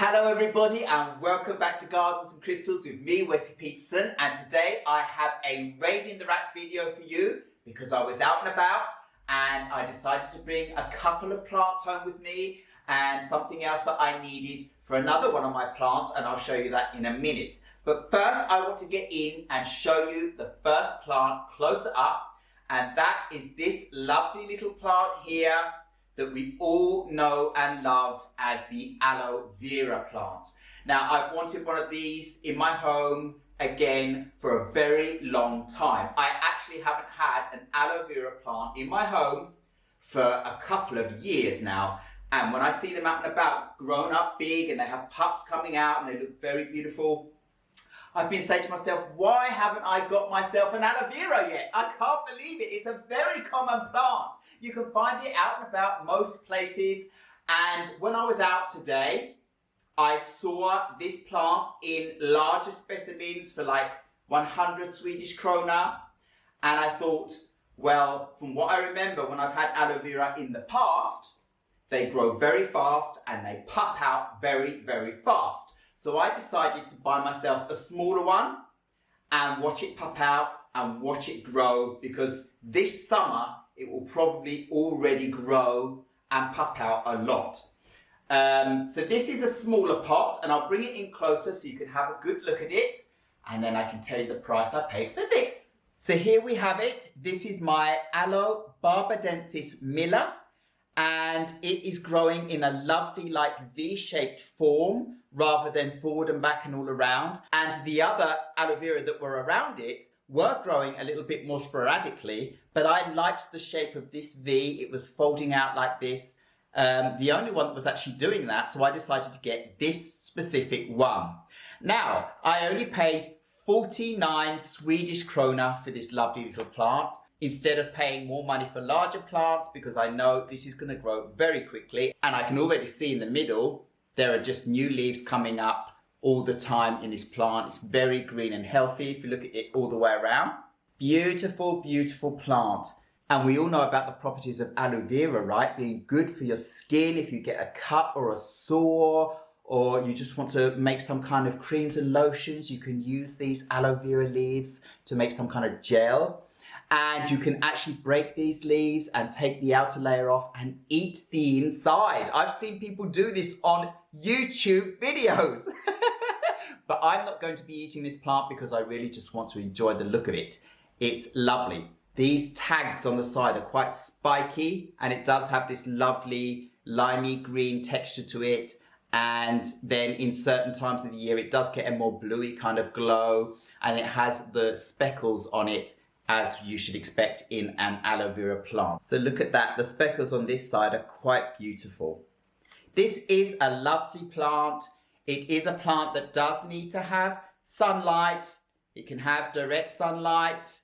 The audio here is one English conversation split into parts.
Hello everybody and welcome back to Gardens and Crystals with me, Wesley Peterson, and today I have a raid in the rack video for you because I was out and about and I decided to bring a couple of plants home with me and something else that I needed for another one of my plants, and I'll show you that in a minute. But first I want to get in and show you the first plant closer up, and that is this lovely little plant here that we all know and love as the Aloe Vera plant. Now, I've wanted one of these in my home again for a very long time. I actually haven't had an Aloe Vera plant in my home for a couple of years now. And when I see them out and about, grown up big, and they have pups coming out and they look very beautiful, I've been saying to myself, why haven't I got myself an Aloe Vera yet? I can't believe it. It's a very common plant. You can find it out and about most places. And when I was out today, I saw this plant in larger specimens for like 100 Swedish krona. And I thought, well, from what I remember when I've had Aloe Vera in the past, they grow very fast and they pop out very, very fast. So I decided to buy myself a smaller one and watch it pop out and watch it grow, because this summer it will probably already grow and pop out a lot. So this is a smaller pot, and I'll bring it in closer so you can have a good look at it, and then I can tell you the price I paid for this. So here we have it. This is my Aloe barbadensis Miller, and it is growing in a lovely like V-shaped form rather than forward and back and all around. And the other aloe vera that were around it were growing a little bit more sporadically, but I liked the shape of this V. It was folding out like this. The only one that was actually doing that, so I decided to get this specific one. Now, I only paid 49 Swedish krona for this lovely little plant, instead of paying more money for larger plants, because I know this is going to grow very quickly. And I can already see in the middle, there are just new leaves coming up all the time in this plant. It's very green and healthy if you look at it all the way around. Beautiful, beautiful plant. And we all know about the properties of aloe vera, right? Being good for your skin if you get a cut or a sore, or you just want to make some kind of creams and lotions. You can use these aloe vera leaves to make some kind of gel. And you can actually break these leaves and take the outer layer off and eat the inside. I've seen people do this on YouTube videos. But I'm not going to be eating this plant because I really just want to enjoy the look of it. It's lovely. These tags on the side are quite spiky, and it does have this lovely limey green texture to it. And then in certain times of the year, it does get a more bluey kind of glow, and it has the speckles on it, as you should expect in an aloe vera plant. So look at that, the speckles on this side are quite beautiful. This is a lovely plant. It is a plant that does need to have sunlight. It can have direct sunlight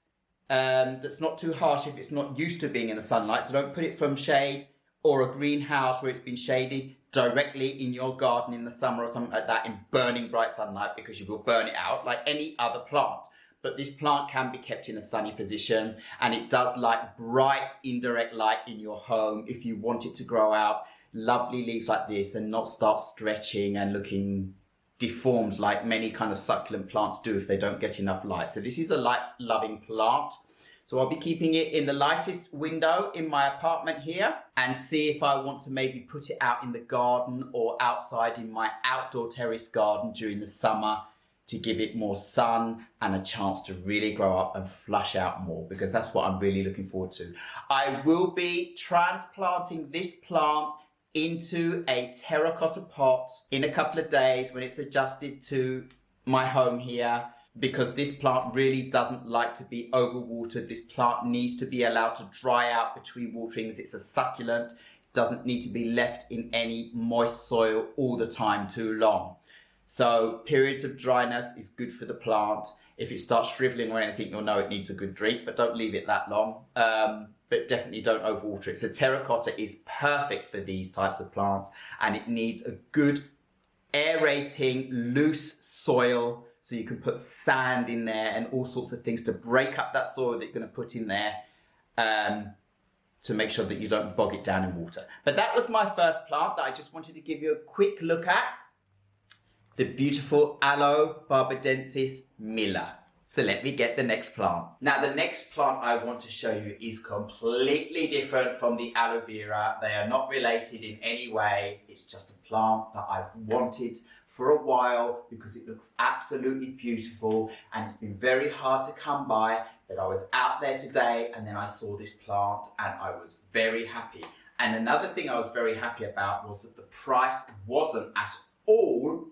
that's not too harsh if it's not used to being in the sunlight. So don't put it from shade or a greenhouse where it's been shaded directly in your garden in the summer or something like that in burning bright sunlight, because you will burn it out like any other plant. But this plant can be kept in a sunny position, and it does like bright indirect light in your home if you want it to grow out lovely leaves like this and not start stretching and looking deformed like many kind of succulent plants do if they don't get enough light. So this is a light-loving plant. So I'll be keeping it in the lightest window in my apartment here, and see if I want to maybe put it out in the garden or outside in my outdoor terrace garden during the summer, to give it more sun and a chance to really grow up and flush out more, because that's what I'm really looking forward to. I will be transplanting this plant into a terracotta pot in a couple of days when it's adjusted to my home here, because this plant really doesn't like to be overwatered. This plant needs to be allowed to dry out between waterings. It's a succulent. It doesn't need to be left in any moist soil all the time too long. So periods of dryness is good for the plant. If it starts shriveling or anything, you'll know it needs a good drink, but don't leave it that long. But definitely don't overwater it. So terracotta is perfect for these types of plants, and it needs a good aerating, loose soil. So you can put sand in there and all sorts of things to break up that soil that you're going to put in there, to make sure that you don't bog it down in water. But that was my first plant that I just wanted to give you a quick look at. the beautiful Aloe barbadensis Miller. So let me get the next plant. Now the next plant I want to show you is completely different from the Aloe Vera. They are not related in any way. It's just a plant that I've wanted for a while because it looks absolutely beautiful and it's been very hard to come by. But I was out there today and then I saw this plant and I was very happy. And another thing I was very happy about was that the price wasn't at all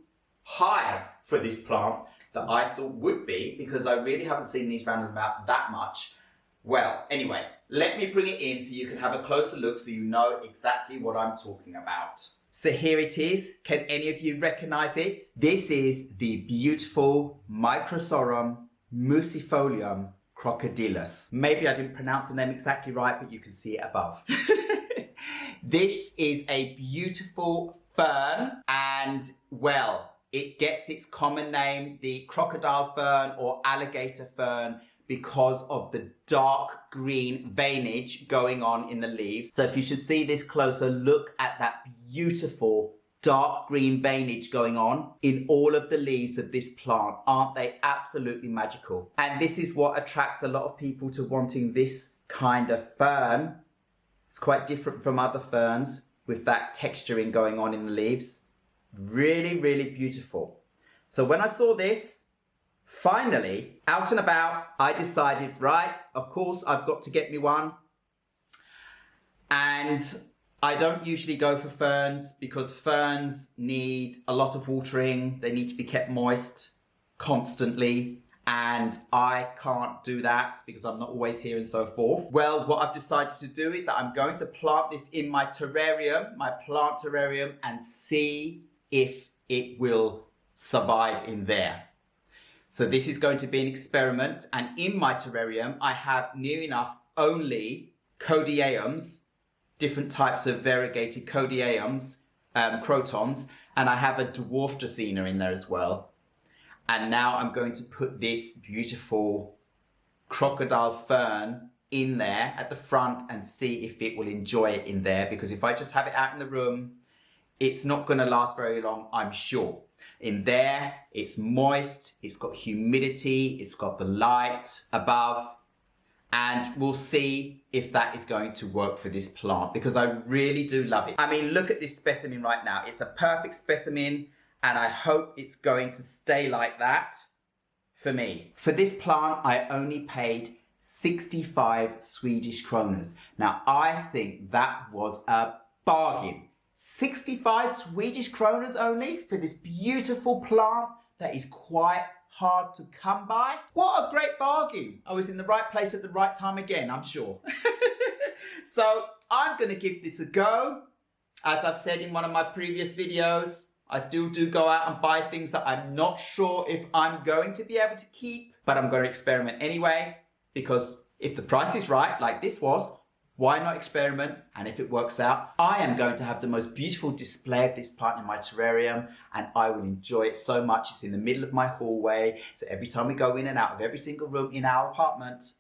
high for this plant that I thought would be, because I really haven't seen these round about that much. Well, anyway, let me bring it in so you can have a closer look so you know exactly what I'm talking about. So here it is. Can any of you recognize it? This is the beautiful Microsorum musifolium Crocodyllus. Maybe I didn't pronounce the name exactly right, but you can see it above. This is a beautiful fern and, well, it gets its common name, the crocodile fern or alligator fern, because of the dark green veinage going on in the leaves. So if you should see this closer, look at that beautiful dark green veinage going on in all of the leaves of this plant. Aren't they absolutely magical? And this is what attracts a lot of people to wanting this kind of fern. It's quite different from other ferns with that texturing going on in the leaves. Really, really beautiful. So when I saw this, finally, out and about, I decided, right, of course, I've got to get me one. And I don't usually go for ferns because ferns need a lot of watering. They need to be kept moist constantly. And I can't do that because I'm not always here and so forth. Well, what I've decided to do is that I'm going to plant this in my terrarium, my plant terrarium, and see if it will survive in there. So this is going to be an experiment, and in my terrarium I have near enough only Crocodyllus, different types of variegated Crocodyllus, crotons, and I have a dwarf Dracaena in there as well. And now I'm going to put this beautiful crocodile fern in there at the front and see if it will enjoy it in there, because if I just have it out in the room, it's not going to last very long, I'm sure. In there, it's moist, it's got humidity, it's got the light above, and we'll see if that is going to work for this plant, because I really do love it. I mean, look at this specimen right now. It's a perfect specimen, and I hope it's going to stay like that for me. For this plant, I only paid 65 Swedish kronor. Now, I think that was a bargain. 65 Swedish kronor only for this beautiful plant that is quite hard to come by. What a great bargain. I was in the right place at the right time again, I'm sure. So I'm going to give this a go. As I've said in one of my previous videos, I still do go out and buy things that I'm not sure if I'm going to be able to keep, but I'm going to experiment anyway, because if the price is right, like this was, why not experiment? And if it works out, I am going to have the most beautiful display of this plant in my terrarium, and I will enjoy it so much. It's in the middle of my hallway, so every time we go in and out of every single room in our apartment,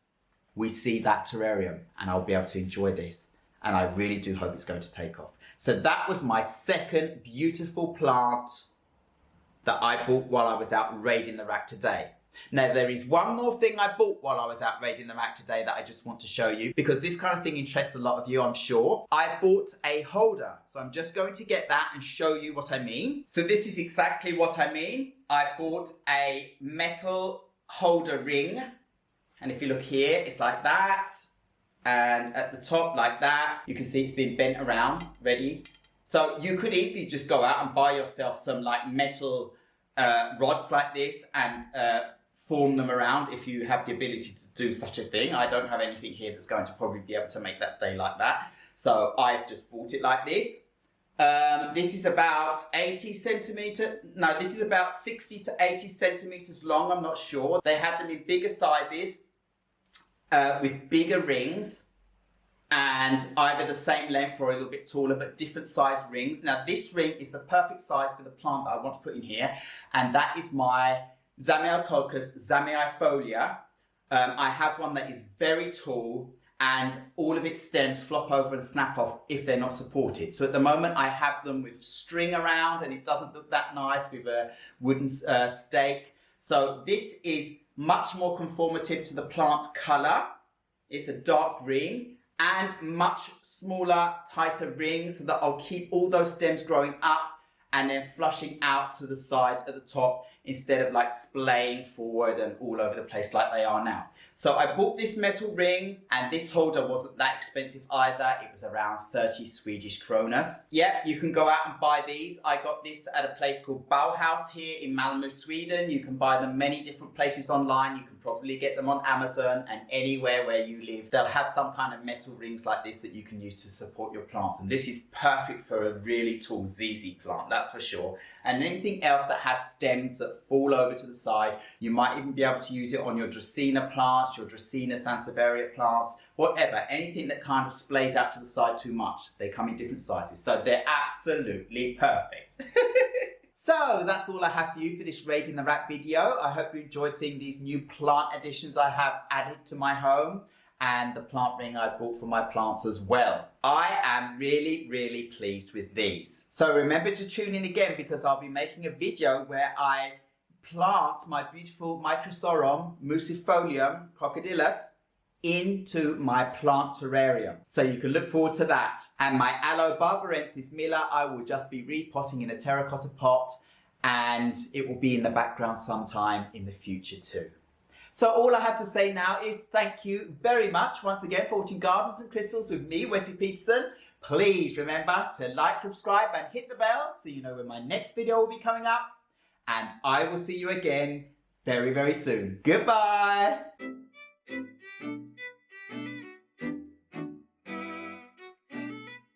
we see that terrarium, and I'll be able to enjoy this. And I really do hope it's going to take off. So that was my second beautiful plant that I bought while I was out raiding the rack today. Now, there is one more thing I bought while I was out raiding the rack today that I just want to show you, because this kind of thing interests a lot of you, I'm sure. I bought a holder, so I'm just going to get that and show you what I mean. So this is exactly what I mean. I bought a metal holder ring, and if you look here, it's like that, and at the top like that. You can see it's been bent around, ready. So you could easily just go out and buy yourself some like metal rods like this and form them around if you have the ability to do such a thing. I don't have anything here that's going to probably be able to make that stay like that. So I've just bought it like this. This is about 80 centimeter. No, this is about 60 to 80 centimeters long. I'm not sure. They had them in bigger sizes with bigger rings, and either the same length or a little bit taller, but different size rings. Now this ring is the perfect size for the plant that I want to put in here, and that is my Zamioculcas zamiofolia. I have one that is very tall, and all of its stems flop over and snap off if they're not supported. So at the moment I have them with string around and it doesn't look that nice with a wooden stake. So this is much more conformative to the plant's colour. It's a dark ring and much smaller, tighter rings so that I'll keep all those stems growing up and then flushing out to the sides at the top instead of like splaying forward and all over the place like they are now. So I bought this metal ring, and this holder wasn't that expensive either. It was around 30 Swedish kronas. Yeah, you can go out and buy these. I got this at a place called Bough here in Malmö, Sweden. You can buy them many different places online. You can probably get them on Amazon, and anywhere where you live, they'll have some kind of metal rings like this that you can use to support your plants. And this is perfect for a really tall ZZ plant, that's for sure. And anything else that has stems that fall over to the side, you might even be able to use it on your Dracaena plants, your Dracaena sansevieria plants, whatever, anything that kind of splays out to the side too much. They come in different sizes, so they're absolutely perfect. So that's all I have for you for this Raid in the Rack video. I hope you enjoyed seeing these new plant additions I have added to my home, and the plant ring I bought for my plants as well. I am really, really pleased with these. So remember to tune in again, because I'll be making a video where I plant my beautiful Microsorum musifolium, Crocodyllus, into my plant terrarium. So you can look forward to that. And my Aloe barbadensis miller, I will just be repotting in a terracotta pot, and it will be in the background sometime in the future too. So all I have to say now is thank you very much once again for watching Gardens and Crystals with me, Wesley Peterson. Please remember to like, subscribe and hit the bell so you know when my next video will be coming up. And I will see you again very, very soon. Goodbye.